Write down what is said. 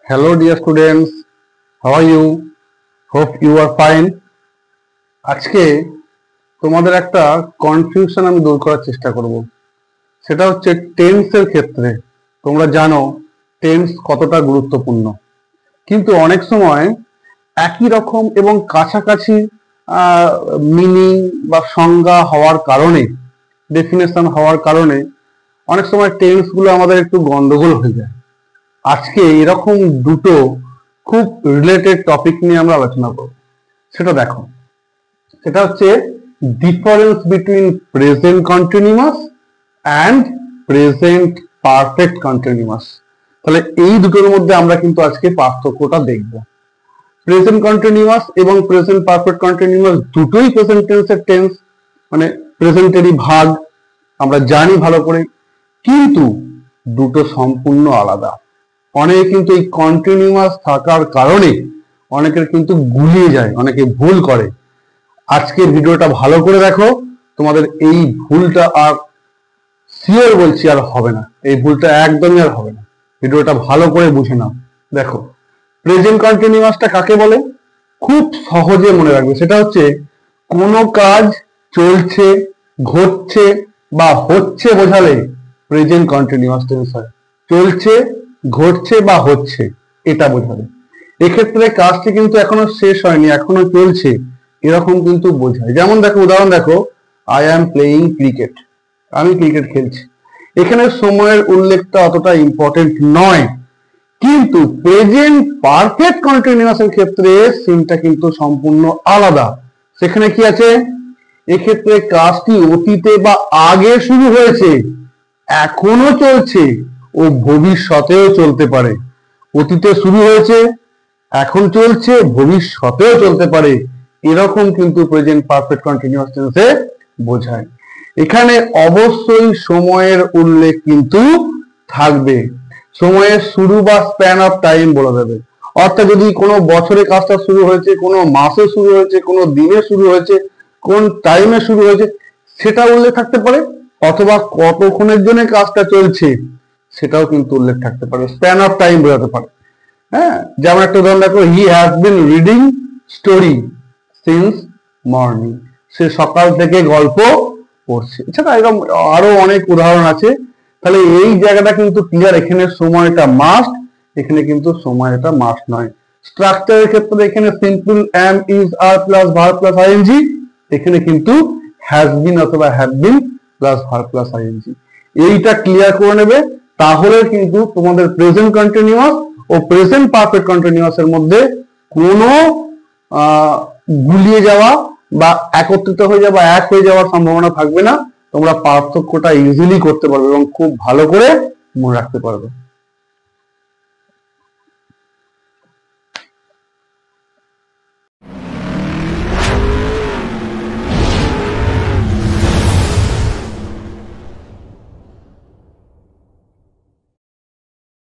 Hello dear students, how are you? Hope you are fine. আজকে তোমাদের একটা confusion আমি দূর করার চেষ্টা করব। সেটা হচ্ছে টেন্সের ক্ষেত্রে তোমরা জানো টেন্স কতটা গুরুত্বপূর্ণ, কিন্তু অনেক সময় একই রকম এবং কাছাকাছি মিনিং বা সংজ্ঞা হওয়ার কারণে, ডেফিনেশন হওয়ার কারণে অনেক সময় টেন্সগুলো আমাদের একটু গন্ডগোল হয়ে যায়। আজকে এরকম দুটো খুব রিলেটেড টপিক নিয়ে আমরা আলোচনা করব। সেটা দেখো, সেটা হচ্ছে difference between present continuous and present perfect continuous. তাহলে এই দুটোর মধ্যে আমরা কিন্তু আজকে পার্থক্যটা দেখব। প্রেজেন্ট কন্টিনিউয়াস এবং প্রেজেন্ট পারফেক্ট কন্টিনিউয়াস দুটোই প্রেজেন্ট টেন্সের টেন্স, মানে প্রেজেন্টেরই ভাগ, আমরা জানি ভালো করে, কিন্তু দুটো সম্পূর্ণ আলাদা। অনেকে কিন্তু এই কন্টিনিউয়াস থাকার কারণে অনেকের কিন্তু গুলিয়ে যায়, অনেকে ভুল করে। আজকের ভিডিওটা ভালো করে দেখো, তোমাদের এই ভুলটা আর শিওর বলছি আর হবে না, এই ভুলটা একদমই আর হবে না। ভিডিওটা ভালো করে বুঝে নাও। দেখো, প্রেজেন্ট কন্টিনিউয়াসটা কাকে বলে খুব সহজে মনে রাখবে। সেটা হচ্ছে কোনো কাজ চলছে, ঘটছে বা হচ্ছে বোঝালে প্রেজেন্ট কন্টিনিউয়াস টেন্স হয়। চলছে, ঘটছে বা হচ্ছে, এটা বোঝাবে। এক্ষেত্রে কাজটি কিন্তু এখনো শেষ হয়নি, এখনো চলছে, এরকম কিন্তু বোঝায়। যেমন দেখো, উদাহরণ দেখো, আই অ্যাম প্লেয়িং ক্রিকেট, আমি ক্রিকেট খেলছি। এখানে সময়ের উল্লেখটা অতটা ইম্পর্টেন্ট নয়, কিন্তু প্রেজেন্ট পারফেক্ট কন্টিনিউয়াসের ক্ষেত্রে সিনটা কিন্তু সম্পূর্ণ আলাদা। সেখানে কি আছে, এক্ষেত্রে কাজটি অতীতে বা আগে শুরু হয়েছে, এখনো চলছে ও ভবিষ্যতেও চলতে পারে। অতীতে শুরু হয়েছে, এখন চলছে, ভবিষ্যতেও চলতে পারে, এরকম কিন্তু প্রেজেন্ট পারফেক্ট কন্টিনিউয়াস টেন্সে বোঝায়। এখানে অবশ্যই সময়ের উল্লেখ কিন্তু থাকবে। সময়ের শুরু বা স্প্যান অফ টাইম বলা যাবে। অর্থাৎ যদি কোনো বছরে কাজটা শুরু হয়েছে, কোনো মাসে শুরু হয়েছে, কোনো দিনে শুরু হয়েছে, কোন টাইমে শুরু হয়েছে, সেটা উল্লেখ থাকতে পারে। অথবা কতক্ষণের জন্য কাজটা চলছে সেটাও কিন্তু উল্লেখ থাকতে পারে, স্প্যান অফ টাইম বোঝাতে পারে। হ্যাঁ, যেমন একটা উদাহরণ দেখো, he has been reading story since morning, সে সকাল থেকে গল্প পড়ছে। এছাড়া এরকম আরো অনেক উদাহরণ আছে। তাহলে এই জায়গাটা কিন্তু ক্লিয়ার, এখানে সময়টা মাস্ট, এখানে কিন্তু সময়টা মাস্ট নয়। স্ট্রাকচারের ক্ষেত্রে এখানে simple am, is, are plus verb plus ING, এখানে কিন্তু হ্যাজ বিন অথবা have been plus verb plus ING. এইটা ক্লিয়ার করে নেবে, তাহলে কিন্তু তোমাদের প্রেজেন্ট কন্টিনিউয়াস ও প্রেজেন্ট পারফেক্ট কন্টিনিউয়াস এর মধ্যে কোনো গুলিয়ে যাওয়া বা একত্রিত হয়ে যাওয়া, এক হয়ে যাওয়ার সম্ভাবনা থাকবে না। তোমরা পার্থক্যটা ইজিলি করতে পারবে এবং খুব ভালো করে মনে রাখতে পারবে।